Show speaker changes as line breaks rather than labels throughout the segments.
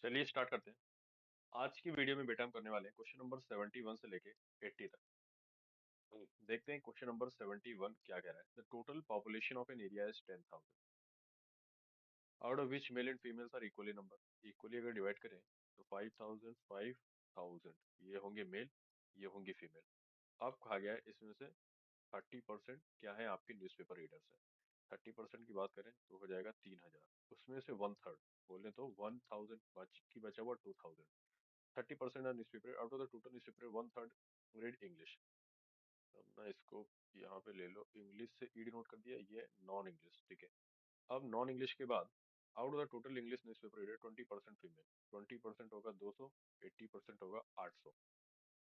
चलिए स्टार्ट करते हैं। आज की वीडियो में बेटा हम करने वाले हैं क्वेश्चन नंबर 71 से लेके 80 तक। देखते हैं क्वेश्चन नंबर 71 क्या कह रहा है। The total population of an area is 10,000 out of which male and females are equally number. Equally अगर डिवाइड करें तो 5,000 5,000 ये होंगे मेल, ये होंगी फीमेल। अब कहा गया है इसमें से 30% क्या है आपके न्यूज़पेपर रीडर्स है। 30% की बात करें तो हो जाएगा 3,000, उसमें से 1/3 बोले तो 1,000 बचा हुआ 2,000। 30% are newspaper out of the total newspaper 1/3 read English। अब ना इसको यहाँ पे ले लो, इंग्लिश से ई डिनोट कर दिया, ये नॉन इंग्लिश, ठीक है। अब नॉन इंग्लिश के बाद out of the total English newspaper reader 20% female. 20% होगा 200, 80% होगा 800।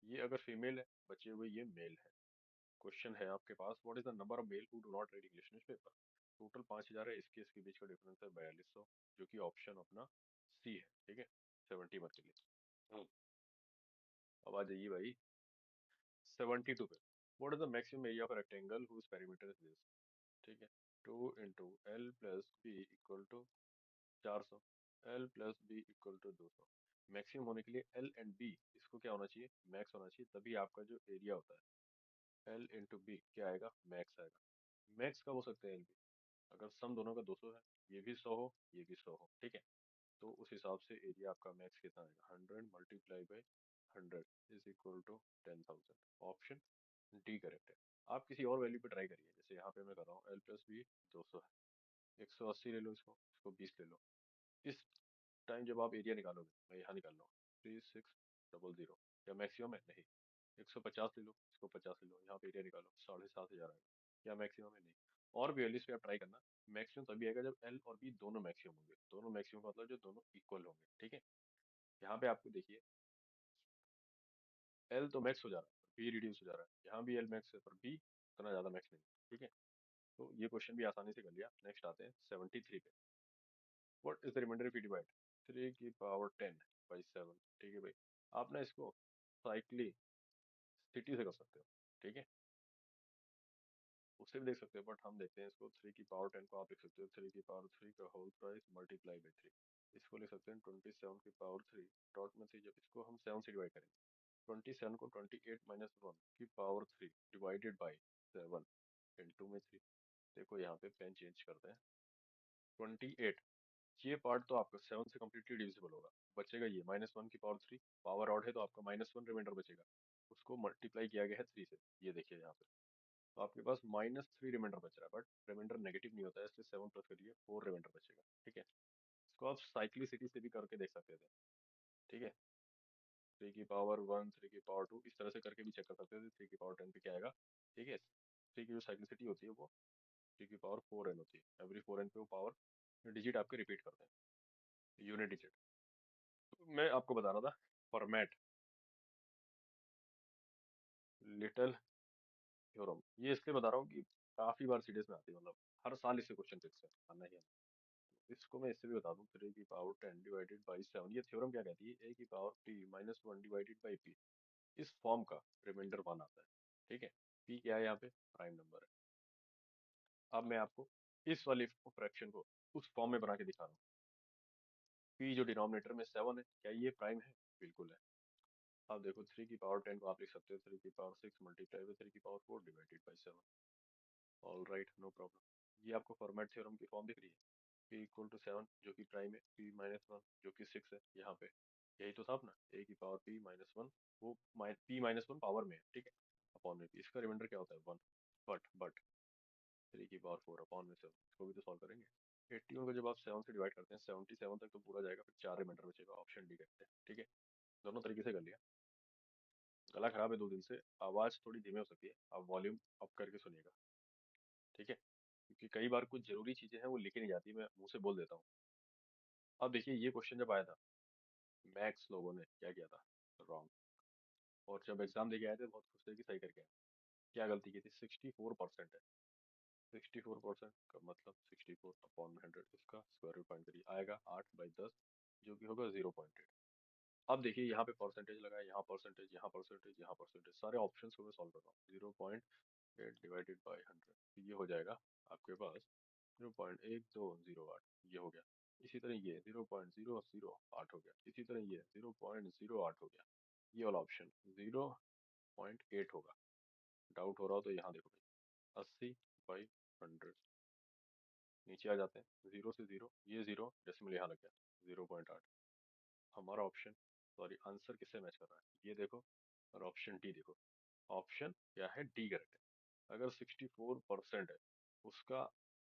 ये अगर फीमेल है, बचे हुए ये मेल है। क्वेश्चन है आपके पास, what is the number of male who do not read English newspaper. Total 5,000 है, इसके बीच का डिफरेंस है 4200, जो कि ऑप्शन अपना सी है, ठीक है। 71 के लिए। अब आ जाइए भाई 72 पे। What is the maximum area of rectangle whose perimeter is this. ठीक है, 2 into L plus B equal to 400, L plus B equal to 200। Maximum होने के लिए एल एंड बी इसको क्या होना चाहिए, मैक्स होना चाहिए, तभी आपका जो एरिया होता है एल इंटू बी क्या आएगा, मैक्स आएगा। मैक्स कब हो सकते हैं एल बी, अगर सम दोनों का 200 है, ये भी 100 हो ये भी 100 हो, ठीक है। तो उस हिसाब से एरिया आपका मैक्स कितना आएगा, 100 multiply by 100 is equal to 10,000। Option D correct है। आप किसी और वैल्यू पे ट्राई करिए, जैसे यहाँ पे मैं कर रहा हूँ एल प्लस बी 200 है, 180 ले लो, इसको 20 ले लो। इस टाइम जब आप एरिया निकालोगे, मैं यहाँ निकाल रहा हूँ 3600, क्या मैक्सिमम है, नहीं। 150 ले लो, इसको 50 ले लो, यहाँ पे एरिया निकालो 7,500 आएगा, क्या मैक्सिमम है, नहीं। और भी वैल्यूज पे आप ट्राई करना, मैक्सिमम तभी आएगा जब एल और बी दोनों मैक्सिमम होंगे। दोनों मैक्सिमम का मतलब जो दोनों इक्वल होंगे, ठीक है। यहाँ पे आपको देखिए एल तो मैक्स हो जा रहा है, बी रिड्यूस हो जा रहा है, यहाँ भी एल मैक्स है पर बी उतना ज्यादा मैक्स नहीं, ठीक है। तो ये क्वेश्चन भी आसानी से कर लिया। नेक्स्ट आते हैं 73 पे। What is the remainder if you divide 3 की पावर 10 बाई 7। ठीक है भाई, आप ना इसको साइक्लिसिटी से कर सकते हो, ठीक है, उससे भी देख सकते हो, बट हम देखते हैं इसको 3 की पावर 10 को आप लिख सकते हो 3 की पावर 3 का होल प्राइस मल्टीप्लाई बाई 3। इसको लिख सकते हैं 27 की पावर 3 डॉट में से जब इसको हम 7 से डिवाइड करेंगे, 27 को 28 माइनस 1 की पावर 3 डिवाइडेड बाई 7 इंटू में 3। देखो यहाँ पे पेन चेंज करते हैं। 28 ये पार्ट तो आपका 7 से कम्प्लीटली डिविजिबल होगा, बचेगा ये -1 की पावर 3। पावर ऑड है तो आपका -1 रिमाइंडर बचेगा, उसको मल्टीप्लाई किया गया है 3 से, ये देखिए यहाँ पे। तो आपके पास -3 रिमाइंडर बच रहा है, बट रिमाइंडर नेगेटिव नहीं होता है, इसलिए 7 प्लस करिए 4 रिमाइंडर बचेगा, ठीक है। इसको आप साइक्लिसिटी से भी करके देख सकते थे, ठीक है। 3 की पावर 1, 3 की पावर 2, इस तरह से करके भी चेक कर सकते थे 3 की पावर 10 पे क्या आएगा, ठीक है। 3 की जो साइक्लिसिटी होती है वो 3 की पावर 4n होती है, एवरी 4n पे वो पावर डिजिट आपके रिपीट करते हैं, यूनिट डिजिट। तो मैं आपको बता रहा था फॉर्मेट लिटिल थ्योरम, ये इसलिए बता रहा हूँ कि काफी बार सीरीज में आती है, मतलब हर साल इससे क्वेश्चन फिक्स है, आना ही आना। इसको मैं इससे भी बता दूं, 3 की पावर 10 डिवाइडेड बाई 7, ये थ्योरम क्या कहती है, a की power p minus 1 divided by p, इस फॉर्म का रिमाइंडर 1 आता है, ठीक है। p क्या है यहाँ पे, प्राइम नंबर है। अब मैं आपको इस वाली फ्रैक्शन को उस फॉर्म में बना के दिखा रहा हूँ। p जो डिनोमिनेटर में 7 है, क्या ये प्राइम है, बिल्कुल है। अब देखो 3 की पावर 10 को आप लिख सकते हो 3 की पावर 6 मल्टीप्लाई बाई 3 की power 4 divided by 7। All right, no problem. ये आपको फॉर्मेट थ्योरम की फॉर्म दिख रही है, p इक्वल टू 7 जो कि प्राइम है, p माइनस 1 जो कि 6 है, यहाँ पे यही तो था अपना, a की पावर p माइनस 1, वो p माइनस 1 पावर में है, ठीक है, अपॉन में p, इसका रिमाइंडर क्या होता है 1। बट 3 की पावर 4 अपॉन में 7, इसको भी तो सॉल्व करेंगे। 81 को जब आप 7 से डिवाइड करते हैं 77 तक तो पूरा जाएगा, फिर 4 रिमाइंडर बचेगा, ऑप्शन डी करते हैं, ठीक है। दोनों तरीके से कर लिया। गला खराब है 2 दिन से, आवाज थोड़ी धीमे हो सकती है, आप वॉल्यूम अप करके सुनिएगा, ठीक है, क्योंकि कई बार कुछ जरूरी चीजें हैं वो लिखी नहीं जाती, मैं मुंह से बोल देता हूँ। अब देखिए ये क्वेश्चन जब आया था, मैक्स लोगों ने क्या किया था, रॉन्ग। और जब एग्जाम देके आए थे बहुत खुश थे कि सही करके आए। क्या गलती की थी, 64% है। 64% का मतलब 64 अपॉन 100, इसका स्क्वायर रूट फाइंड करिए, आएगा 8/10, जो कि होगा 0.8। अब देखिए यहाँ पे परसेंटेज लगा है, यहाँ परसेंटेज, यहाँ परसेंटेज, यहाँ परसेंटेज, सारे ऑप्शन को मैं सॉल्व कर रहा हूँ। 0.8 डिवाइडेड बाई 100, ये हो जाएगा आपके पास 0.1208, ये हो गया। इसी तरह ये 0.008 हो गया, इसी तरह ये 0.08 हो गया, ये वाला ऑप्शन 0.8 होगा। डाउट हो रहा हो तो यहाँ देखो भाई, 80/100 नीचे आ जाते हैं, 0 से 0, ये 0 डेसिमल यहाँ लग गया, 0.8। हमारा ऑप्शन, सॉरी आंसर किससे मैच कर रहा है ये देखो, और ऑप्शन डी देखो, ऑप्शन क्या है, डी करेक्ट है। अगर 64% है उसका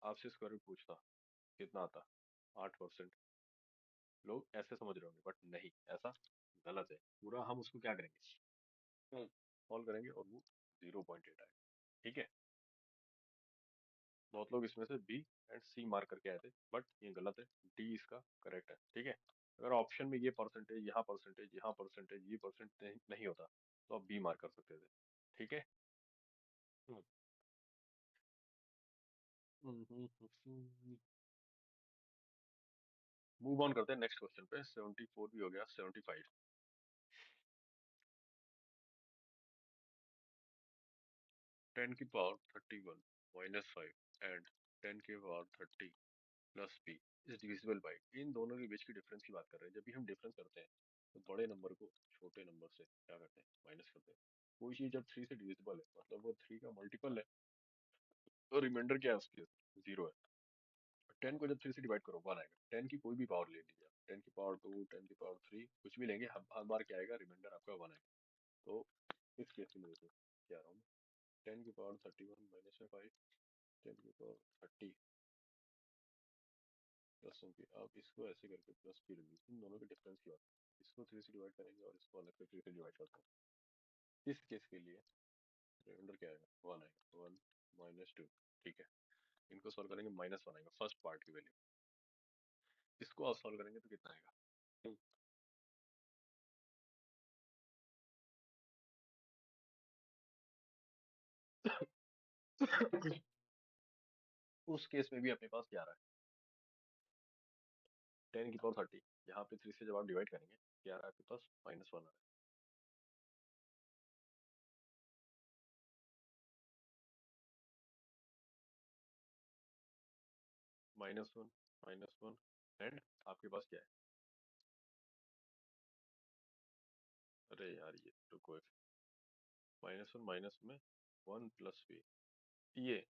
आपसे स्क्वायर रूट पूछता कितना आता, 8%। लोग ऐसे समझ रहे होंगे बट नहीं, ऐसा गलत है। पूरा हम उसको क्या करेंगे, सॉल्व करेंगे और वो 0.8 आएगा। ठीक है, बहुत लोग इसमें से बी एंड सी मार्क करके आए थे बट ये गलत है, डी इसका करेक्ट है। ठीक है, अगर ऑप्शन में ये परसेंटेज, यहाँ परसेंटेज, यहाँ परसेंटेज, ये परसेंट नहीं होता तो आप बी मार्क कर सकते थे। ठीक है, मूव ऑन करते हैं नेक्स्ट क्वेश्चन पे। 74 भी हो गया, 75। 10 की पावर 31 माइनस 5 एंड 10 की power 30 plus p is divisible by, इन दोनों के बीच की डिफरेंस की बात कर रहे हैं। जब भी हम डिफरेंस करते हैं तो बड़े नंबर को छोटे नंबर से क्या करते हैं, माइनस करते हैं। कोई चीज जब 3 से डिविजिबल है मतलब वो 3 का मल्टीपल है, तो रिमाइंडर क्या है उसके, 0 है। 10 को जब 3 से डिवाइड करो 1 आएगा। 10 की कोई भी पावर ले लीजिए आप, 10 की पावर 2, 10 की पावर 3, कुछ भी लेंगे, हर बार क्या आएगा, रिमाइंडर आपका 1 आएगा। तो इस केस में देखो क्या रहा हूँ, 10 की पावर 31 माइनस में 5, 10 की पावर 30 प्लस की, आप इसको ऐसे करके प्लस की लगी, इन दोनों के डिफरेंस की बात, इसको 3 से डिवाइड करेंगे और इसको अलग से 3 से डिवाइड करते हैं। इस केस के लिए रिमाइंडर क्या आएगा, 1 आएगा, 1 माइनस 2। ठीक है, इनको सॉल्व करेंगे, -1 आएगा फर्स्ट पार्ट की वैल्यू। इसको आप सॉल्व करेंगे तो कितना आएगा, उस केस में भी अपने पास क्या आ रहा है, 10 की पावर 30, यहाँ पे 3 से जब आप डिवाइड करेंगे क्या आ रहा है आपके पास, -1 आ रहा है। -1, -1 एंड आपके पास क्या है, अरे यार ये रुको, -1 माइनस में 1 प्लस बी, ये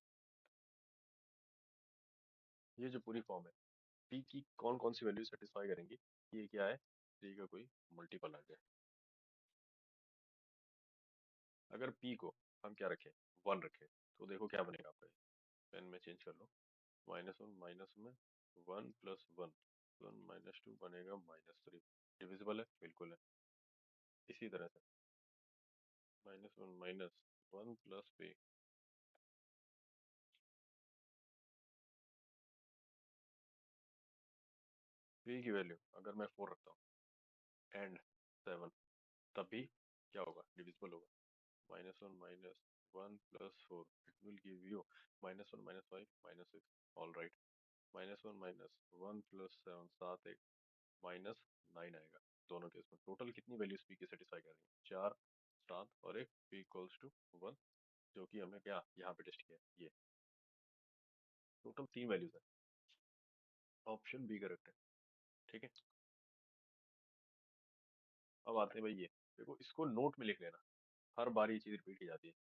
ये जो पूरी फॉर्म है, पी की कौन कौन सी वैल्यू सेटिस्फाई करेंगी, ये क्या है, थ्री का कोई मल्टीपल आ जाए। अगर पी को हम क्या रखें, 1 रखें, तो देखो क्या बनेगा आपका, पेन में चेंज कर लो, -1 माइनस में 1 प्लस 1, 1 माइनस 2 बनेगा -3। डिविजिबल है, बिल्कुल है। इसी तरह से -1 माइनस 1 प्लस पी, पी की वैल्यू अगर मैं 4 रखता हूँ एंड 7, तब भी क्या होगा, डिविजिबल होगा। -1 minus 1 plus 4, it will give you -1 minus 5 -6, all right. -1 minus 1 plus 7, 7 1 -9 आएगा। दोनों केस में टोटल कितनी वैल्यूज पी की सेटिस्फाई कर रही है, 4, 7 और एक, पी इक्वल्स टू 1, जो कि हमने क्या यहाँ पे टेस्ट किया, ये टोटल 3 वैल्यूज है। ऑप्शन बी करेक्ट है। ठीक है, अब आते हैं भाई, ये देखो इसको नोट में लिख लेना, हर बार ये चीज रिपीट की जाती है।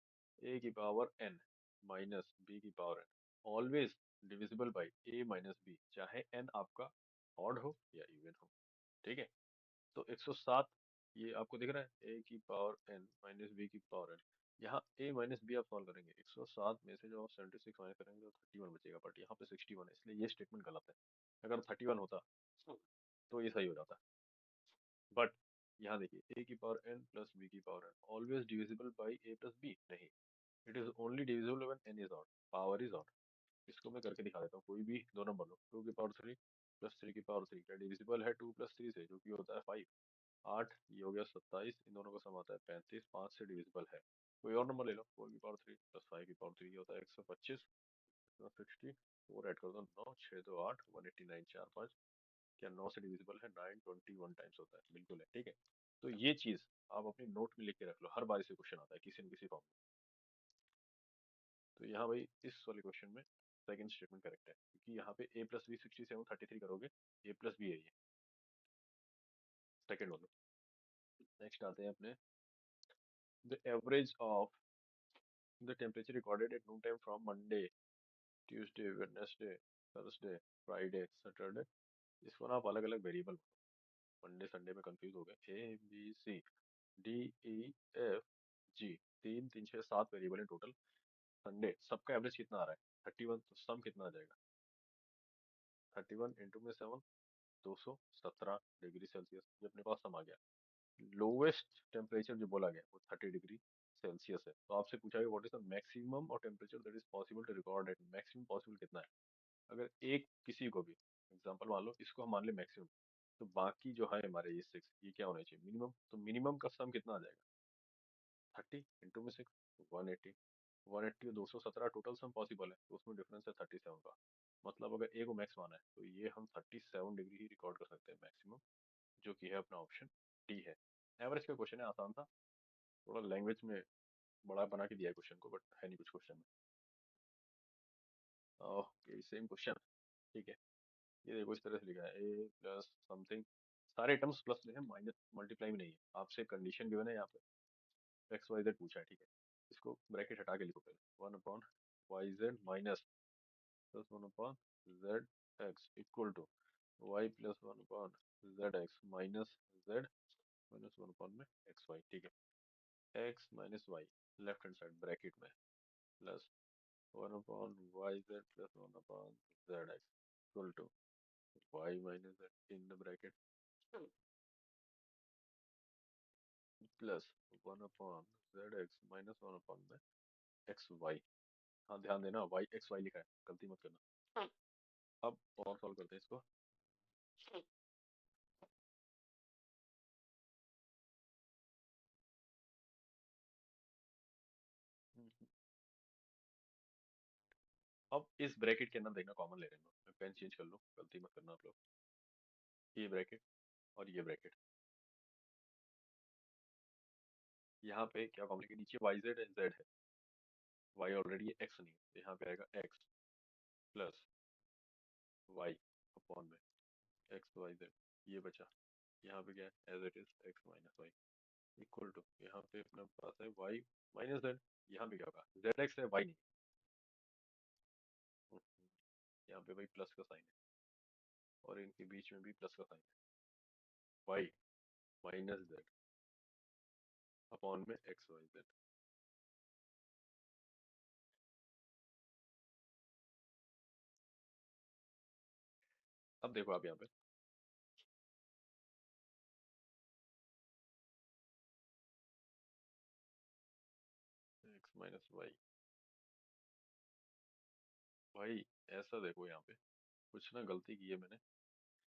ए की पावर n माइनस बी की power n always divisible by a minus B, चाहे n आपका ऑड हो या इवन हो। ठीक है, तो 107, ये आपको दिख रहा है, a की पावर n माइनस बी की पावर n, यहाँ a माइनस बी आप सॉल्व करेंगे, 107 में से जब आप 76 माइनस करेंगे तो 31 बचेगा, बट यहाँ पे 61 है, इसलिए ये स्टेटमेंट गलत है। अगर 31 होता तो ये सही हो जाता, बट यहाँ देखिए, a की पावर n प्लस b की power n always divisible by a plus b, नहीं, it is only divisible when n is odd, power is odd. इसको मैं करके दिखा देता हूँ, कोई भी दो नंबर लो, 2 की पावर 3 प्लस 3 की पावर 3 क्या डिविजिबल है 2 प्लस 3 से, जो कि होता है 5, 8, ये हो गया 27, इन दोनों का सम आता है 35, 5 से डिविजिबल है। कोई और नंबर ले लो, 4 की पावर 3 प्लस 5 की पावर 3, ये होता है 125, 60, 4 ऐड कर दो, 9, 6 2 8, 189, 4 5, क्या 9 से डिविजिबल है, 921 टाइम्स होता है, बिल्कुल है। ठीक है, तो ये चीज आप अपनी नोट में लिख के रख लो, हर बार इसे क्वेश्चन आता है किसी न किसी फॉर्म में। तो यहाँ भाई इस वाले क्वेश्चन में सेकंड स्टेटमेंट करेक्ट है, क्योंकि यहाँ पे a प्लस बी 67 33 करोगे, a प्लस बी है ये, सेकंड वाला। नेक्स्ट आते हैं अपने, the average of the temperature recorded at noon time from Monday, Tuesday, Wednesday, Thursday, Friday, Saturday. इसको ना आप अलग अलग वेरिएबल, मंडे संडे में कंफ्यूज हो गए, A B C D E F G, 3 3 6 7 variable है टोटल। संडे सबका एवरेज कितना आ रहा है 31, तो सम कितना आ जाएगा 31 इंटू में 7, 217 डिग्री सेल्सियस, ये अपने पास सम आ गया। लोवेस्ट टेम्परेचर जो बोला गया वो 30 डिग्री सेल्सियस है। तो आपसे पूछा गया व्हाट इज द मैक्सिमम और temperature that is possible to record at, maximum possible कितना है। अगर एक किसी को भी एग्जांपल मान लो, इसको हम मान ले मैक्सिमम, तो बाकी जो है हमारे ये 6, ये क्या होना चाहिए मिनिमम, तो मिनिमम का सम कितना आ जाएगा 30 इंटू में 6, 180, 180 और 217 टोटल सम पॉसिबल है, तो उसमें डिफरेंस है 37 का। मतलब अगर ए को मैक्स माना है तो ये हम 37 डिग्री ही रिकॉर्ड कर सकते हैं मैक्सिमम, जो कि है अपना ऑप्शन डी है। एवरेज का क्वेश्चन है, आसान था, थोड़ा लैंग्वेज में बड़ा बना के दिया है क्वेश्चन को, बट है नहीं कुछ क्वेश्चन में। ओके सेम क्वेश्चन, ठीक है। ये देखो इस तरह से लिखा है ए प्लस समथिंग, सारे टर्म्स प्लस में है, माइनस मल्टीप्लाई में नहीं है। आपसे कंडीशन गिवन है यहाँ पे, एक्स वाई जेड पूछा है, ठीक है। इसको ब्रैकेट हटा के लिखो पहले, 1/YZ minus plus 1/ZX equal to Y plus 1/ZX minus z minus 1/XY, ठीक है। X minus y left hand side bracket में plus 1/YZ plus 1/ZX equal to y minus z in the bracket plus 1/ZX minus 1/XY। हाँ ध्यान देना, Y x Y लिखा है, गलती मत करना। अब और सॉल्व करते हैं इसको। अब इस ब्रैकेट के अंदर देखना कॉमन ले रहे हैं, मैं पेन चेंज कर लूँ, गलती मत करना आप लोग। ये ब्रैकेट और ये ब्रैकेट, यहाँ पे क्या कॉमन लेंगे, नीचे वाई जेड है, जेड है, वाई ऑलरेडी एक्स नहीं है, तो यहाँ पे आएगा एक्स प्लस वाई अपॉन में एक्स वाई जेड, ये बचा। यहाँ पे क्या है as it is X minus Y equal to, यहाँ पे अपने पास है वाई माइनस जेड, यहाँ पे क्या होगा जेड एक्स है वाई नहीं, यहाँ पे भाई प्लस का साइन है और इनके बीच में भी प्लस का साइन है, वाई माइनस जेड अपॉन में एक्स वाई जेड। अब देखो आप यहाँ पे एक्स माइनस वाई, भाई ऐसा देखो यहाँ पे कुछ ना गलती की है मैंने।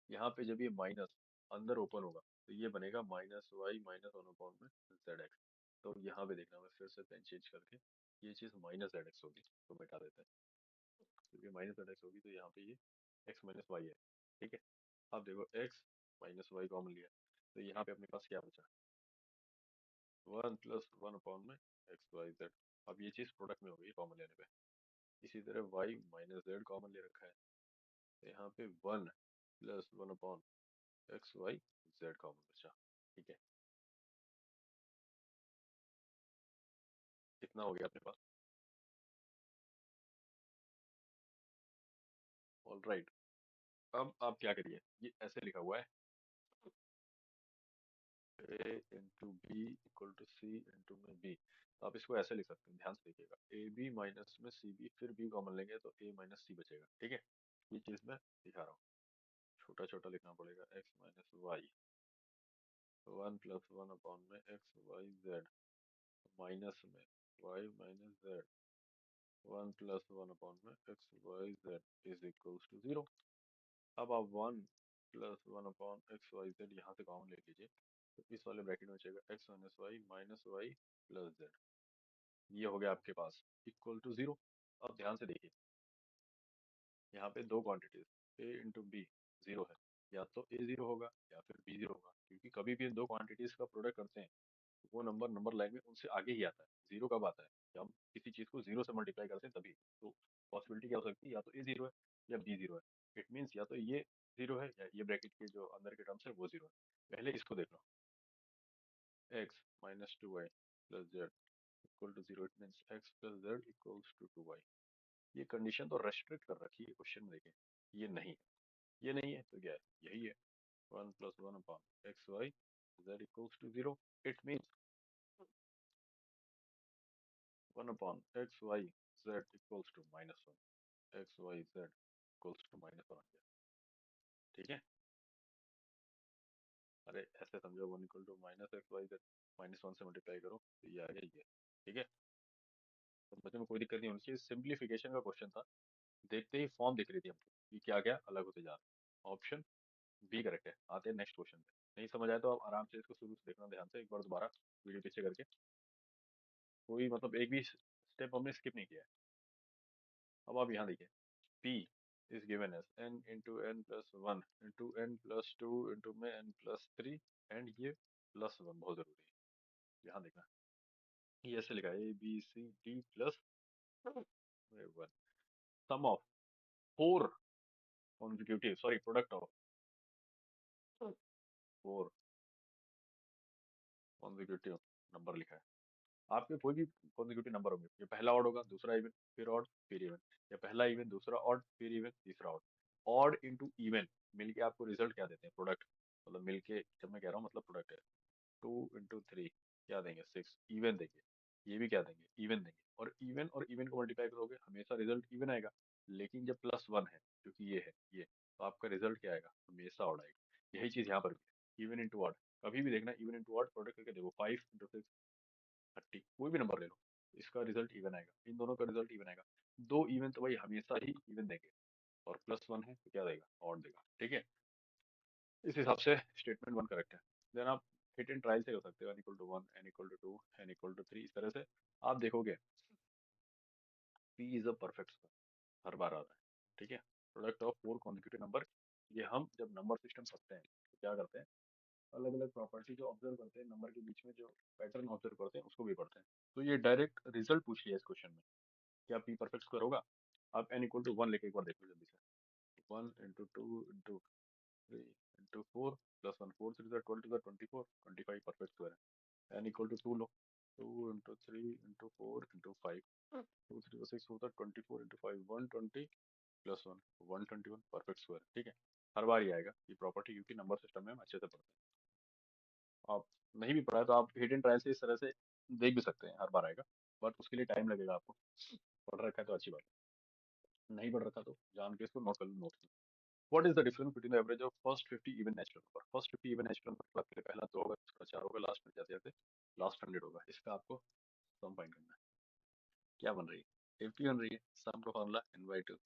यहाँ पे जब ये माइनस अंदर ओपन होगा तो ये बनेगा minus Y minus one upon में जेड एक्स। तो यहाँ पे देखना, मैं फिर से पेन चेंज करके, ये चीज़ माइनस जेड एक्स होगी तो मिटा देते हैं, क्योंकि माइनस जेड एक्स होगी तो यहाँ पे ये एक्स माइनस वाई है, ठीक है। अब देखो एक्स माइनस वाई कॉमन लिया, तो यहाँ पे अपने पास क्या बचा 1 + 1 अपॉन में एक्स वाई जेड। अब ये चीज़ प्रोडक्ट में हो गई कॉमन लेने पे। इसी तरह वाई माइनस जेड कॉमन ले रखा है, तो यहाँ पे 1 + 1 upon x Y Z common बचा, ठीक है। कितना हो गया अपने पास, ऑल राइट। अब आप क्या करिए, ये ऐसे लिखा हुआ है a into B equal to C into में बी, तो आप इसको ऐसे लिख सकते हैं, ध्यान से देखिएगा, ए बी माइनस में सी बी, फिर बी कॉमन लेंगे तो ए माइनस सी बचेगा, ठीक है। ये चीज़ मैं दिखा रहा हूँ, छोटा छोटा लिखना पड़ेगा, एक्स माइनस वाई 1 + 1 अपॉन में एक्स वाई जेड माइनस में वाई माइनस जेड 1 + 1 अपॉन में X Y Z is equals to 0। अब आप 1 + 1 अपॉन एक्स वाई जेड यहाँ से कॉमन ले लीजिए, तो इस वाले ब्रैकेट में बचेगा X minus Y plus Z, ये हो गया आपके पास इक्वल टू 0। अब ध्यान से देखिए, यहाँ पे दो क्वांटिटीज ए इंटू बी 0 है, या तो ए 0 होगा या फिर बी 0 होगा, क्योंकि कभी भी इन दो क्वांटिटीज का प्रोडक्ट करते हैं वो नंबर नंबर लाइन में उनसे आगे ही आता है। जीरो कब आता है, जब हम किसी चीज को जीरो से मल्टीप्लाई करते हैं तभी। तो पॉसिबिलिटी क्या हो सकती है, या तो ए जीरो है या बी जीरो है। इट मीन्स या तो ये जीरो है या ये ब्रैकेट के जो अंदर के टर्म्स है वो जीरो है। पहले इसको देख लो, x minus two Y plus Z equal to zero, it means x plus Z equals to two Y. ये कंडीशन तो रेस्ट्रिक्ट कर रखी है क्वेश्चन में, देखें ये नहीं है, ये नहीं है तो क्या है, यही है, one plus one upon x Y z equals to zero. It means one upon x Y z equals to minus one, x Y z equals to minus one आ गया। ठीक है, अरे ऐसे समझो, one equal to minus x Y Z, minus one से multiply करो तो ये आ गया ये। ठीक है, तो बच्चों में कोई दिक्कत नहीं होनी चाहिए, सिंप्लीफिकेशन का क्वेश्चन था। देखते ही फॉर्म दिख रही थी हमको कि क्या क्या अलग होते जा रहे हैं। ऑप्शन बी करेक्ट है। आते हैं नेक्स्ट क्वेश्चन पे। नहीं समझ आए तो आप आराम से इसको शुरू से देखना ध्यान से, एक बार दोबारा वीडियो पीछे करके। कोई मतलब एक भी स्टेप हमने स्किप नहीं किया है। अब आप यहाँ देखिए, P is given as n into n plus 1 into n plus 2 into में n plus 3 एंड ये प्लस वन बहुत जरूरी है। यहाँ देखना, ये ऐसे लिखा है ABCD plus one, sum of four consecutive, sorry product of four consecutive number लिखा है। आपके कोई भी कॉन्जिक्यूटिव नंबर होंगे, ये पहला ऑड होगा, दूसरा इवन, फिर ऑड, फिर इवन, या पहला इवन, दूसरा ऑड, फिर इवन, तीसरा ऑड। ऑड इंटू इवन मिलके आपको रिजल्ट क्या देते हैं, प्रोडक्ट। मतलब मिलके जब मैं कह रहा हूँ मतलब प्रोडक्ट है, टू इंटू थ्री क्या देंगे, सिक्स, इवन देंगे। ये भी क्या देंगे, इवन देंगे। और इवन को मल्टीप्लाई करोगे हमेशा रिजल्ट इवन आएगा। लेकिन जब प्लस वन है, क्योंकि ये है ये, तो आपका रिजल्ट क्या आएगा, हमेशा ऑड आएगा। यही चीज यहाँ पर भी है, इवन इंटू ऑड। कभी भी देखना इवन इंटू ऑड प्रोडक्ट करके देखो, फाइव इंटू सिक्स, थर्टी, कोई भी नंबर ले लो, इसका रिजल्ट इवन आएगा, इन दोनों का रिजल्ट इवन आएगा। दो इवन तो भाई हमेशा ही इवन देंगे, और प्लस वन है तो क्या देगा, ऑड देगा। ठीक है, इस हिसाब से स्टेटमेंट वन करेक्ट है। देन आप हिट एंड ट्रायल से कर सकते हो, n equal to one, n equal to two, n equal to three, इस तरह से आप देखोगे p is a perfect square, हर बार आता है। ठीक है, product of four consecutive number. ये हम जब नंबर सिस्टम पढ़ते हैं तो क्या करते हैं, अलग अलग प्रॉपर्टी जो ऑब्जर्व करते हैं, नंबर के बीच में जो पैटर्न ऑब्जर्व करते हैं उसको भी पढ़ते हैं। तो ये डायरेक्ट रिजल्ट पूछ लिया इस क्वेश्चन में, क्या p परफेक्ट स्क्वायर होगा। आप n इक्वल टू वन लेके एक बार देखो जल्दी से, one into two into three into four plus one, four three twelve two twenty four, twenty five perfect square है। n इक्वल टू टू लो, two into three into four into five, two three को six होता है, twenty four into five, one twenty plus one, one twenty one perfect square. ठीक है, हर बार ये आएगा ये प्रॉपर्टी, क्योंकि नंबर सिस्टम में हम अच्छे से पढ़ते हैं। आप नहीं भी पढ़ा है तो आप हिडन ट्रायल से इस तरह से देख भी सकते हैं, हर बार आएगा, बट उसके लिए टाइम लगेगा आपको। पढ़ रखा है तो अच्छी बात है, नहीं पढ़ रखा तो जान के इसको नोट कर लो, note. What is the difference between the average of first 50 even natural number? First 50 even natural number आपके लिए पहला 2 होगा, दूसरा 4 होगा, लास्ट में जाते जाते लास्ट 100 होगा। इसका आपको सम फाइंड करना है। क्या बन रही है, 50 बन रही है। सम का formula n by 2,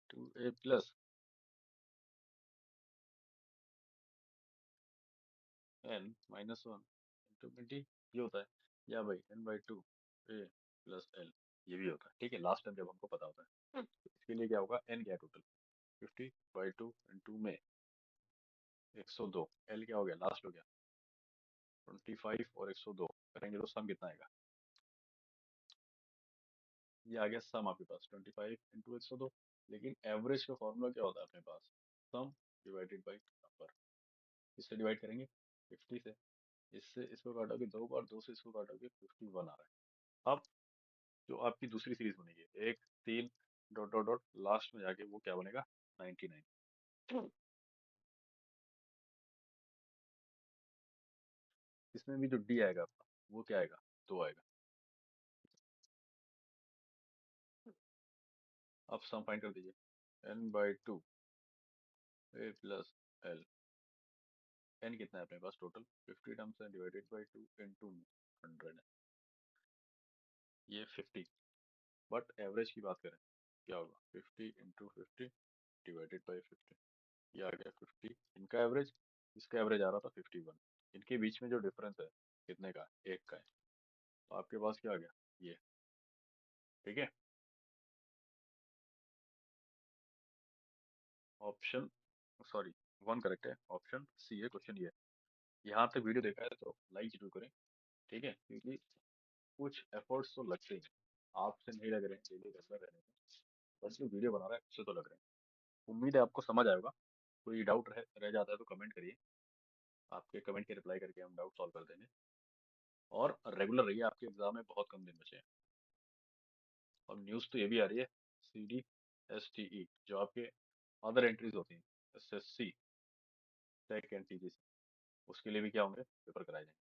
2a plus n minus one into में d, ये होता है। या भाई n by 2 a plus l, ये भी होता है। ठीक है, लास्ट टाइम जब हमको पता होता है तो इसके लिए क्या होगा, n क्या है टोटल, 50 by 2 इंटू में 102, l क्या हो गया, लास्ट हो गया 25, और 102 करेंगे तो सम कितना आएगा, ये आ गया सम आपके पास 25 इंटू 102। लेकिन एवरेज का फॉर्मूला क्या होता है अपने पास, सम डिवाइडेड बाई नंबर। इससे डिवाइड करेंगे 50 से, इससे इसको काटोगे दो बार, दो से इसको काटोगे 51 आ रहा है। अब जो आपकी दूसरी सीरीज बनेगी, एक तीन डॉट डॉट डॉट, लास्ट में जाके वो क्या बनेगा, 99। इसमें भी जो डी आएगा आपका वो क्या आएगा, दो आएगा। अब सम फाइंड कर दीजिए, n by two A plus L, n कितना है अपने पास टोटल, 50 टर्म्स है, डिवाइडेड बाई टू इंटू 100 है, ये 50। बट एवरेज की बात करें क्या होगा, 50 इंटू फिफ्टी डिवाइडेड बाई 50, ये आ गया 50 इनका एवरेज। इसका एवरेज आ रहा था 51। इनके बीच में जो डिफरेंस है कितने का, एक का है। तो आपके पास क्या आ गया, ये। ठीक है, ऑप्शन, सॉरी, वन करेक्ट है, ऑप्शन सी है क्वेश्चन ये। यहाँ तक वीडियो देखा है तो लाइक जरूर करें। ठीक है, क्योंकि कुछ एफर्ट्स तो लगते हैं, आपसे नहीं लग रहे हैं डेली रेगुलर रहने में, वैसे वीडियो बना रहा है अच्छे तो लग रहे हैं। उम्मीद है आपको समझ आएगा। कोई डाउट रह जाता है तो कमेंट करिए। आपके कमेंट के रिप्लाई करके हम डाउट सॉल्व कर देंगे। और रेगुलर रहिए, आपके एग्जाम में बहुत कम दिन बचे हैं। और न्यूज़ तो ये भी आ रही है, CDSTE जो आपके अदर एंट्रीज होती हैं, SSC टेक एंड TGC, उसके लिए भी क्या होंगे, पेपर कराए जाएंगे।